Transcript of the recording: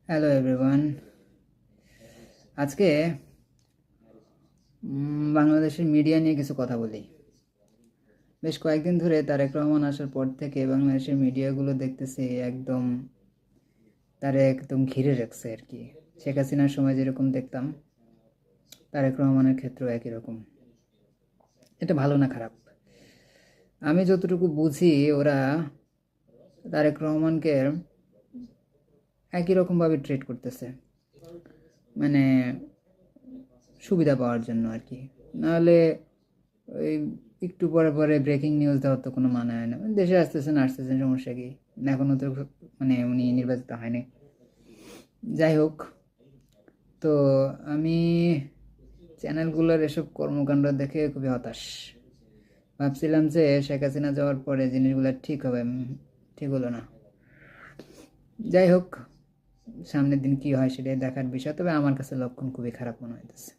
Hello everyone. আজকে বাংলাদেশের media নিয়ে কিছু কথা বলি। বেশ কয়েকদিন ধরে তারেক রহমান আসার পর থেকে বাংলাদেশের মিডিয়াগুলো দেখতেছি একদম ঘিরে রাখছে আর কি। শেখ হাসিনার সময় যেরকম দেখতাম, তারেক রহমানের ক্ষেত্রেও একই রকম। এটা ভালো না খারাপ, আমি যতটুকু বুঝি ওরা তারেক রহমানকে একই রকমভাবে ট্রিট করতেছে, মানে সুবিধা পাওয়ার জন্য আর কি। নাহলে ওই একটু পরে পরে ব্রেকিং নিউজ দেওয়ার তো কোনো মানে হয় না। দেশে আসতেছেন সমস্যা কি? এখনও তো উনি নির্বাচিত হয়নি। যাই হোক, তো আমি চ্যানেলগুলোর এসব কর্মকাণ্ড দেখে খুবই হতাশ। ভাবছিলাম যে শেখ হাসিনা যাওয়ার পরে জিনিসগুলো ঠিক হবে, ঠিক হলো না। যাই হোক, সামনের দিন কি হয় সেটাই দেখার বিষয়। তবে আমার কাছে লক্ষণ খুবই খারাপ মনে হইতেছে।